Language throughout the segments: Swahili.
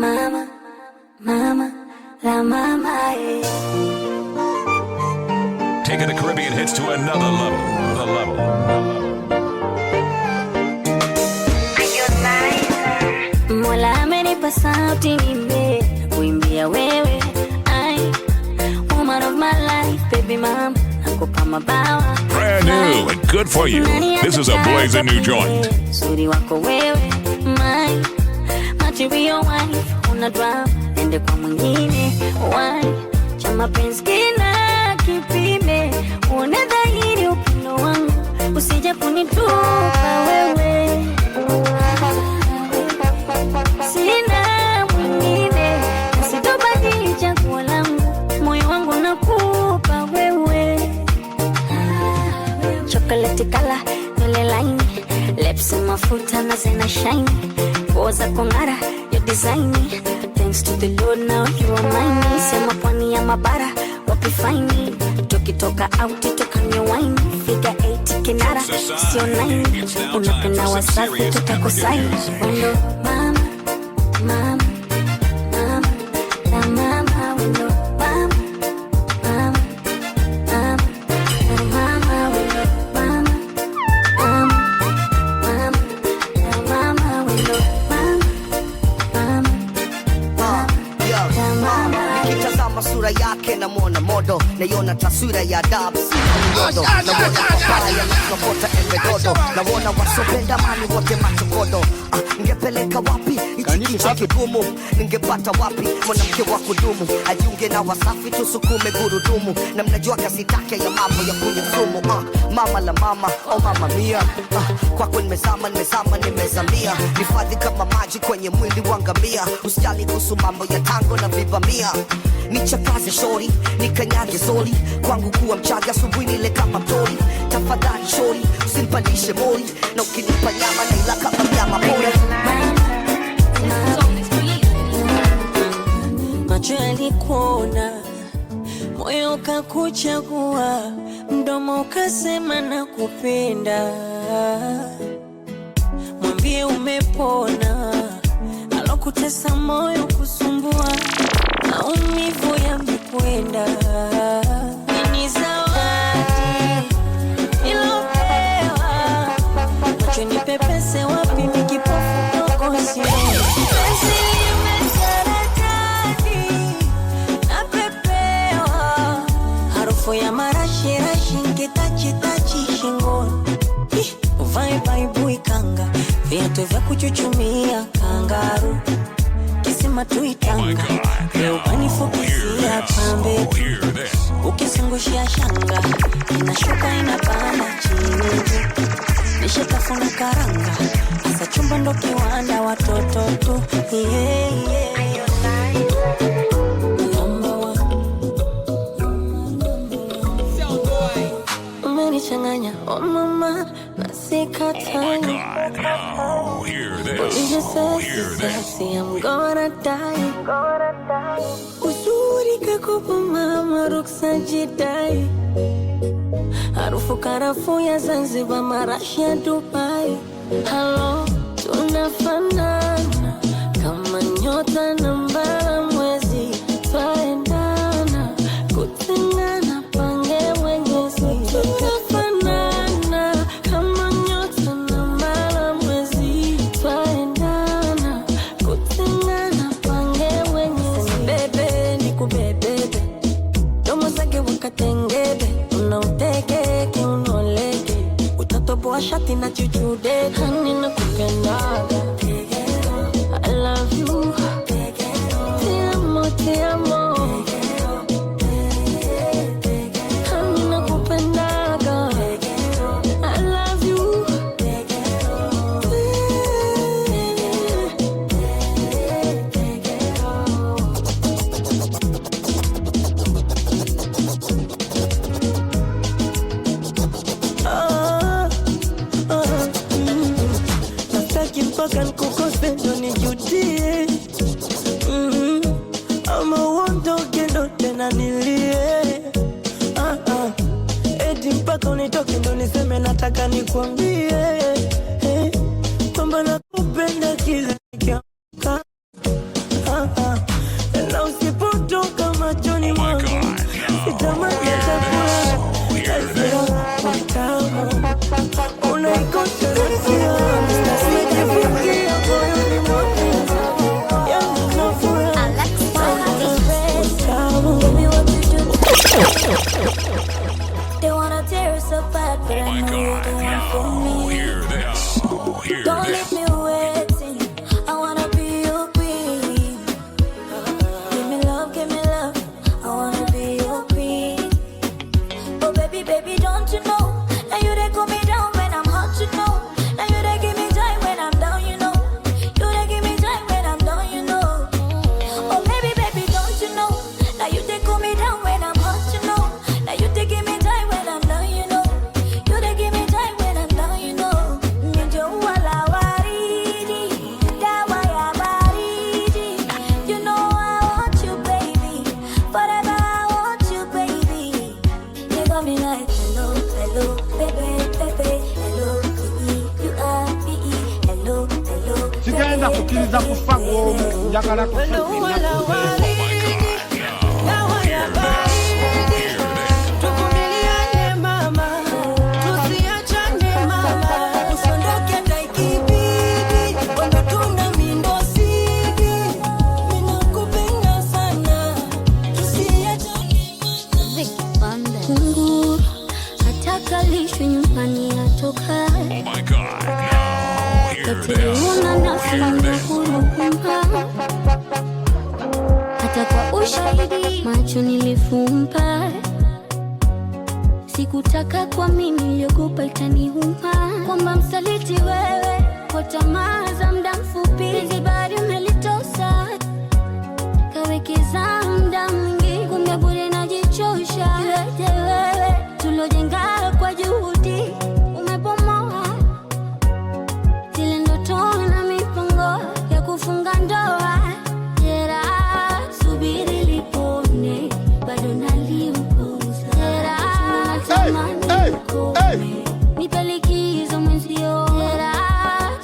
Mama, mama, la mama, yeah. Taking the Caribbean hits to another level. The level. Mola amenipa sauti nimbe kuimbia wewe. Woman of my life, baby mama, nakupa mabawa. Brand new and good for you. This is a blazing new joint. Suri wako wewe, my material wife. Una drama, ende kwa mwingine. Why? Chama penzi kina kipime. Uone dhahiri upendo wangu. Usije kunitupa wewe. Sina mwingine. Sitobadili chaguo langu. Moyo wangu nakupa wewe. Chocolate color, nywele laini. Lips mafuta na zena shine. Poza kongara, your design. Thanks to the Lord now you are mine. Sema pwani ya mabara, wapi fine. Tukitoka out, toka nye wine. Figure 8 kinara, sio 9. Unapenda wasafi, tutakusai. Wendo mama, mama, mama, la mama. Wendo mama, mama, mama, la mama. Wendo mama, mama, mama, la mama. Wendo nikitazama sura yake na muona modo, naiona taswira ya adabu myodo, na muona papaya na kapota embedodo, na muona wasopenda mani wote machokodo. Ningepeleka wapi ichi cha kigumu, ningepata wapi mwanamke wa kudumu, ajiunge na Wasafi tusukume gurudumu, na mnajua kasi take ya mambo ya kunyesumu. Mama la mama, oh mama mia, kwako nimezama, nimezamia, nifadhi kama maji kwenye mwili wangamia, usijali kuhusu mambo ya tango na vibamia. Nichakaze shori, nikanyage zoli, kwangu kuwa mchaga asubuhi nile kama mtori. Tafadhali shori, usinipandishe mori, na ukinipa nyama na ila kama mnyama pori. Macho yalikuona, moyo ukakuchagua, mdomo ukasema nakupenda. Mwambie umepona, alokutesa moyo kusumbua, maumivu yamekwenda. Ni zawadi nilopewa, macho nipepese wapi mikipofu ndogo sio. Penzi limesaratani napepewa, harufu ya marashi rashi nkitachi shingoni. Uvae baibui kanga, viatu vya kuchuchumia kangaru, kisima tuitanga, leo panifukisia pambe. Ukisungushia shanga, inashuka inapanda chini. Nishatafuna karanga, asa chumba ndo kiwanda watoto tu. Umenichanganya, oh mama, nasikatai. You say sexy, I'm gonna die. Uzuri kakupa mama, ruksa jidai. Harufu karafu ya Zanzibar, marashi ya Dubai. Hello, tunafanana kama nyota na mbala mwezi. Twaendana, kutengana pange Mwenyezi. Tunafanana kama nyota na mbala mwezi. Twaendana, kutengana pange Mwenyezi. Bebe nikubebebe, domo zake wakatengebe. Unauteke unoleke, utatoboa shati na chuchude. Hani nakupendaga, I love you, te amo. Hani nakupendaga, I love you. Mpaka nkukose ndo nijudie. Ama uondoke ndo tena nilie. Eti mpaka unitoke ndo niseme nataka nikuambie kwamba nakupenda kila nikiamka. They wanna tear us apart, but I know you're the one for me. Hear this. Don't leave me waiting. I wanna be your queen. Give me love, I wanna be your queen. Oh baby, baby, don't you know? Now you they cool me down when I'm hot, you know. Now you they give me time when I'm down, you know. You they give me time when I'm down, you know. Oh baby, baby, don't you know? Now you they cool me down when I'm hot, you know. Now you they give me time when I'm down, you know. You they give me time when I'm down, you know. Ninjo wala waridi, dawa ya baridi. You know I want you, baby. Forever I want you, baby. You got me like hello, hello, baby, baby. Hello, you are me. Hello, hello. Sikaenda kukiliza kufango yakala Oh my God. Now hear this. Hear this. Hata kwa ushahidi macho nilifumba, sikutaka kwa mimi niliogopa itaniuma, kwamba msaliti wewe kwa tamaa za muda mfupi, hizi bado umelitosa kawekeza muda mwingi, kumbe bure najichosha. Yote wewe tulojenga kwa juhudi umepomoa, zile ndoto na mipango ya kufunga ndoa. Jera subiri lipone, bado naliupuza. Jera natamani ukome, nipe likizo mwenzio. Jera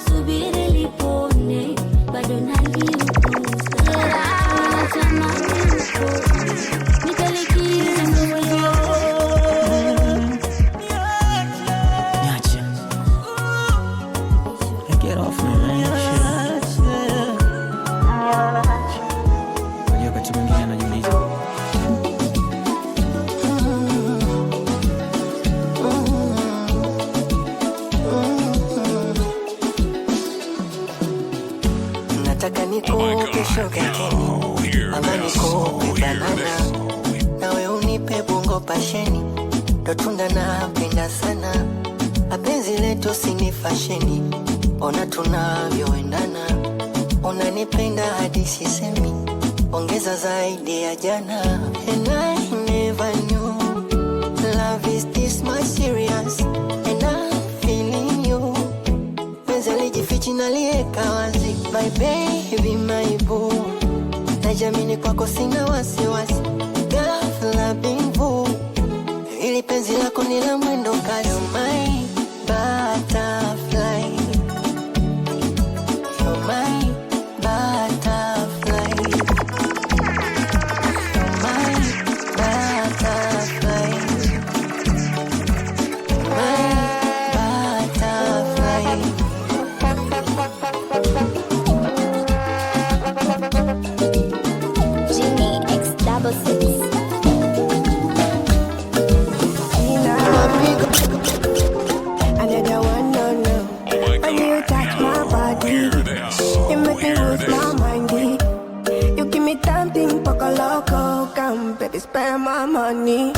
subiri lipone, bado naliupuza. Jera natamani ukome, nipe likizo mwenzio. Get off me, man. Unajua wakati mwingine anajiuliza nataka nikupe shokateni ama nikupe banana, nawe unipe bongo pasheni, ndo tunda napenda sana. Apenzi letu sini fasheni, ona tunavyoendana. Unanipenda hadi sisemi, ongeza zaidi ya jana. And I never knew love is this much serious, and I'm feeling you. Penzi lijifichi nalieka wazi, my baby, my boo. Najamini kwako sina wasiwasi, ghafla bimbo. Ili penzi lako ni la mwendo kasi, my butterfly. You're my butterfly. You're my butterfly. My butterfly. Genie X66. Spend my money.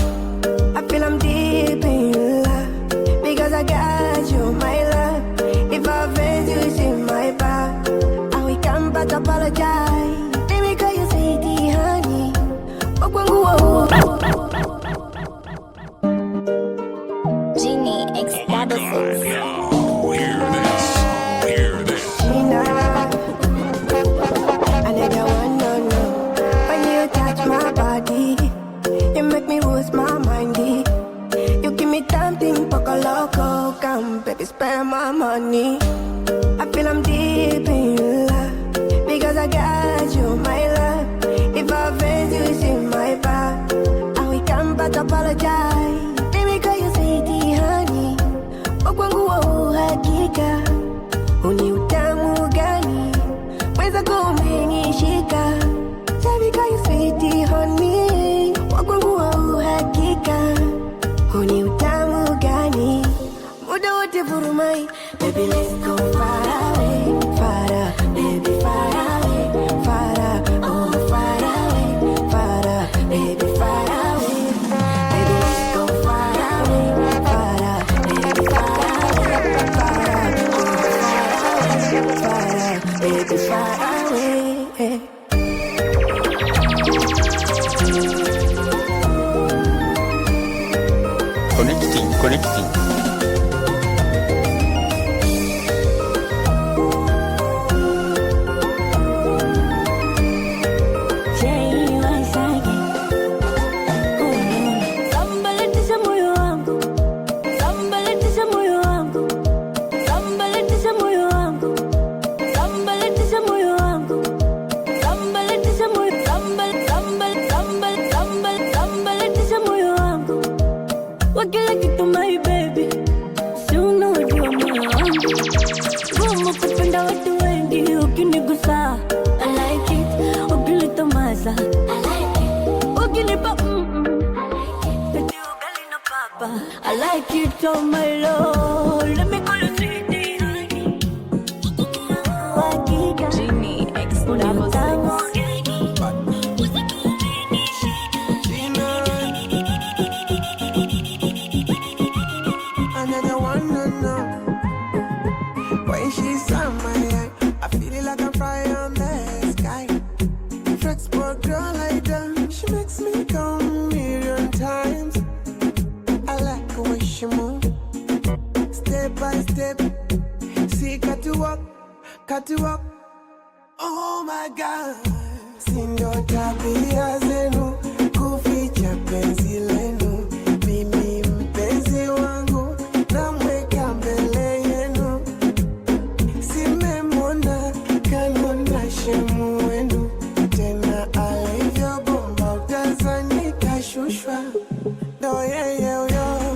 I feel I'm deep in love because I got you, my love. If I offend you, it's in my back. And we can't but apologize. Baby, call you sweetie, honey. Genie X66. Hear this. Hear this. I never want no. When you touch my body, you make me lose my mind. You give me something poco loco. Come, baby, spend my money. I feel I'm deep in love because I got you, my love. If I offend you, it's in my back. And we can't but apologize. Baby, call you sweetie, honey. Okwangu wa uhakika, uni utamu gani? Weza kumenishika. Baby, call you sweetie, honey. Wakwangu wa uhakika. Baby, let's go far away, far, baby, far away, far, oh, far away, far, baby, far away. Baby, let's go far away, far, baby, far away, far, oh, far away, far, baby, far away. Connecting. Wakila kitu my baby, si unajua moyo wangu. Gumu kupenda watu wengi, ukinigusa I like it, ukilitomasa I like it, ukinipa I like it, eti ugali na papa I like it, oh my lord. Let me call you sweetie honey. Wakika Genie X double six. Cut you up, oh my God. Sindo tabia zenu, kuficha penzi lenu. Mimi mpenzi wangu, namweka mbele yenu. Simemwona, kanona shemu wenu. Tena alivyo bomba, utazani kashushwa. Do yeah, yeah, yeah.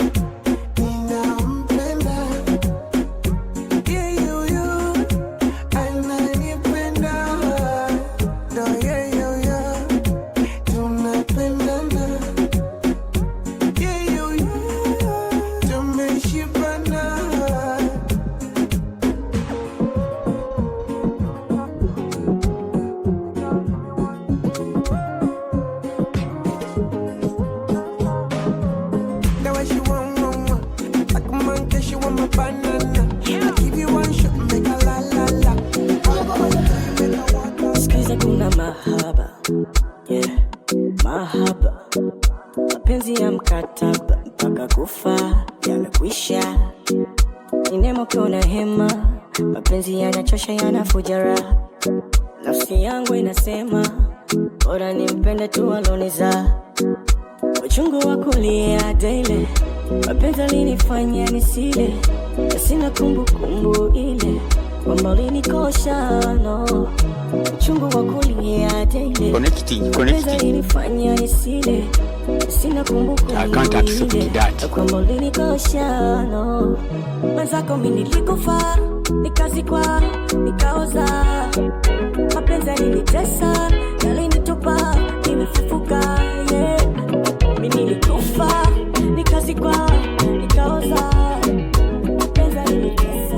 Mahaba, mapenzi ya mkataba mpaka kufa yamekwisha. Inemo kuna hema, mapenzi yanachosha yanafuja raha. Nafsi yangu inasema bora nimpende tu aloniza. Uchungu wa kulia daily, mapenzi alinifanya nisile, na sina kumbukumbu ile kwamba ulinikosha, no. Uchungu wa kulia daily, Connecting. Alinifanya nisile, sina kumbukumbu ile kwamba ulinikosha, no. Mwenzako mimi nilikufa, nikazikwa, nikaoza. Mapenzi yalinitesa, yalinitupa, nimefufuka, yeah. Mimi nilikufa, nikazikwa, nikaoza. Mapenzi yalinitesa.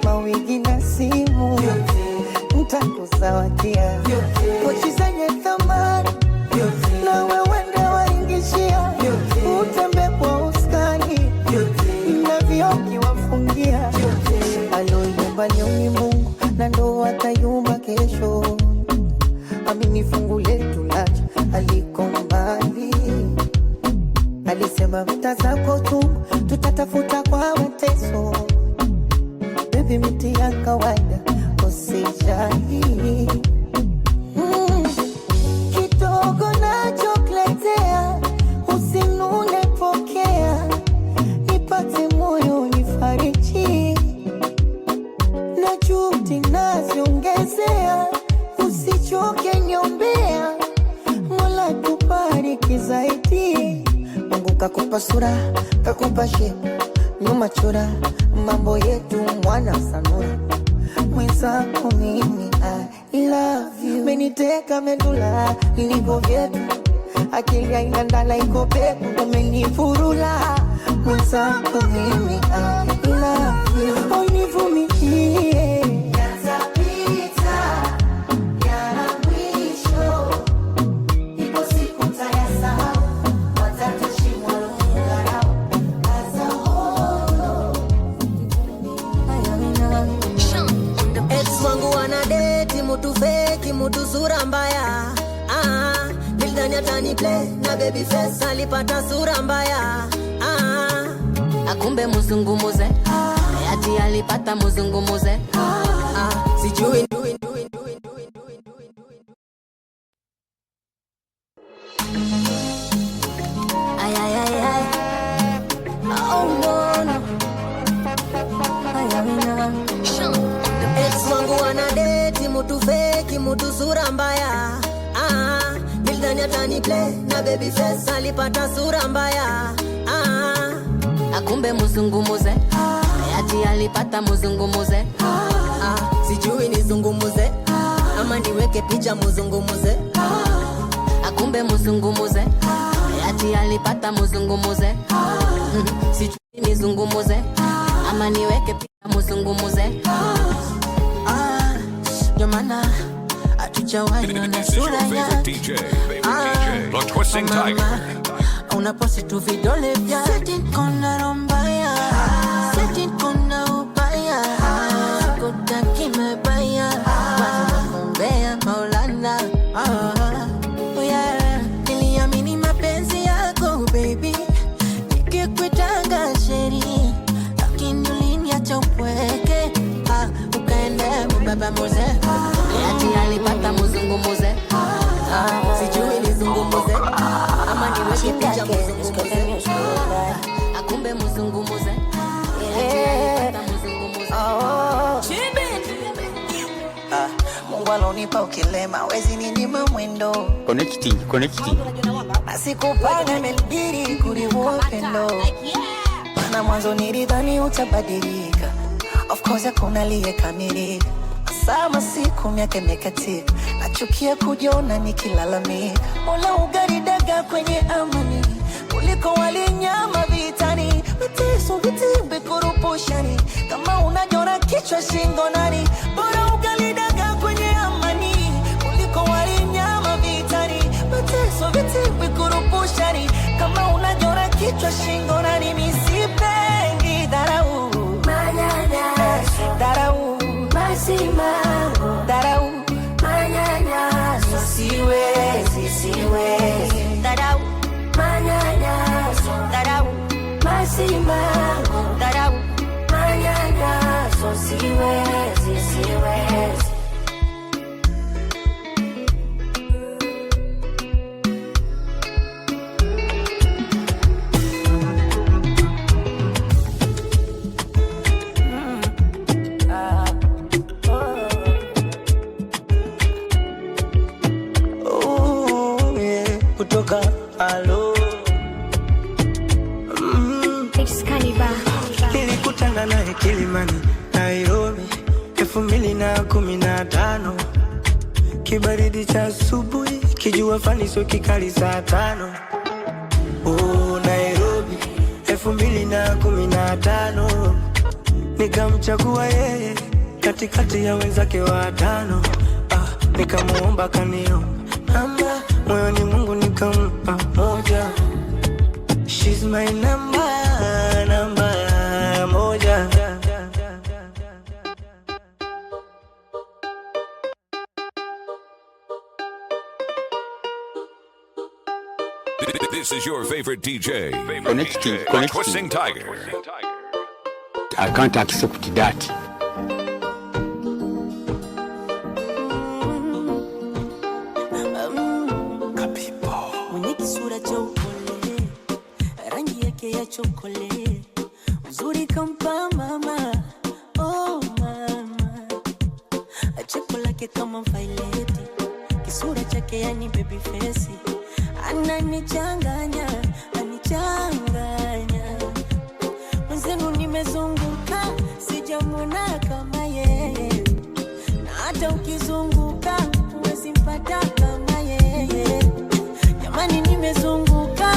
Mawigi na simu nitakuzawadia, pochi zenye thamani na wewe ndo waingishia, utembe kwa uskani na vioki wafungia. Aloyumba ni Mungu na ndo atayumba kesho. Amini fungu letu lacha aliko mbali, alisema mtazako tu tutatafuta kwa mateso. Baby miti ya kawaida usijali, unaniombea, Mola kubariki zaidi. Mungu kakupa sura, kakupa shepu, nyuma chora, mambo yetu mwana sanura. Mwenzako mimi I love you. Meniteka medula, niligo vyetu, akili haina ndala iko peku, umenifurula. Mwenzako mimi I love you. Univumilie, yatapita, yana mwisho, ipo siku tayasahau, watatushimwa lungarau, azahoro. Ex wangu wanadeti, mutu fake, mutu sura mbaya. Nilidhani atani play na baby face, alipata sura mbaya. Akumbe muzungumuze, ati alipata muzungumuze. Sijui ay ay ay ay. Oh no no. Ay ay no. Ex wangu wanadeti, mutu fake, mutu sura mbaya. Nilidhani atani play na baby face, alipata sura mbaya. Akumbe muzungumuze, ati alipata muzungumuze. Sijui nizungumuze ama niweke picha muzungumuze. Akumbe muzungumuze, ati alipata muzungumuze. Sijui nizungumuze ama niweke picha muzungumuze. Jamana atuchawahi na sura ya DJ, The Twisting Tiger. Unaposti tu vidole vya Seti kona rombaya, Seti kona ubaya, sikutaki mebaya, wakumbea maulana. Niliamini mapenzi yako baby, nikikuitanga sheri, lakini uliniacha upweke. Ukaenda mbaba moze, ati alipata muzungumuze. Sijui nizungumuze ama niweke picha muzungumuze. Akumbe muzungumuze, alipata muzungumuze. Mungu alonipa ukilema, wezi ninyima mwendo. Connecting. Asikupanga melbiri kuriwa pendo. Mana mwanzo nilidhani utabadilika, of course hakuna aliyekamilika. Sama siku miaka imekatika, nachukia kujiona nikilalamika. Mola ugaridaga kwenye amani, kuliko walinyama vitani. Mateso vitimbi kurupushani, kama unajona kichwa shingo nani. Bora ugaridaga kwenye amani, kuliko walinyama vitani. Mateso vitimbi kurupushani, kama unajona kichwa shingo nani. Misipengi dharau, manyanyaso, dharau, masimango, dharau, manyanyaso, siwezi, dharau, manyanyaso, dharau, masimango, dharau, manyanyaso, siwezi. Kutoka alo nilikutana naye Kilimani, Nairobi 2015. Kibaridi cha asubuhi, kijua fani sio kikali saa 5. Nairobi 2015. Nikamchagua yeye katikati ya wenzake watano. Nikamuomba kanio namba, moyoni Mungu nikampa moja. She's my number moja. This is your favorite DJ, Connecting. Twisting Tiger. I can't accept that. Mwenye kisura cha upole, rangi yake ya chokole, uzuri kampa mama, oh mama. Cheko lake kama vaileti, kisura chake yani baby face ananichanganya, anichanganya. Mwenzenu nimezunguka sijamwona kama yeye, na hata ukizunguka huwezi mpata kama yeye. Jamani nimezunguka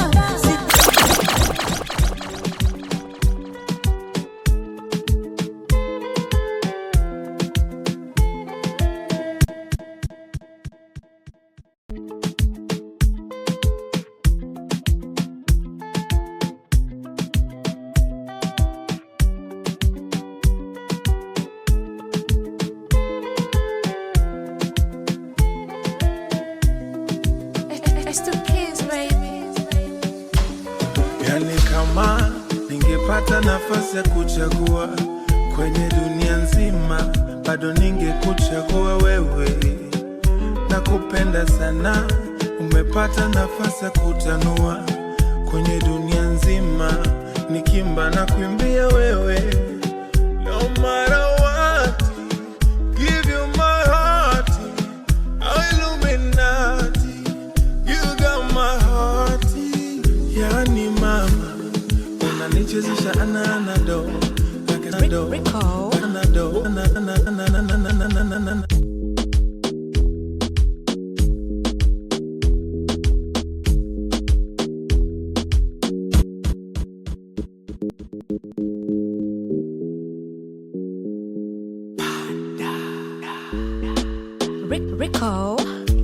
Yani kama ningepata nafasi ya kuchagua kwenye dunia nzima, bado ningekuchagua wewe. Nakupenda sana, umepata nafasi ya kutanua kwenye dunia nzima, nikimba na kuimbia wewe. No matter what, give you my heart, Illuminati, you got my heart. Yani mama, unanichezesha ananado, anado, anado, ananana. Rico.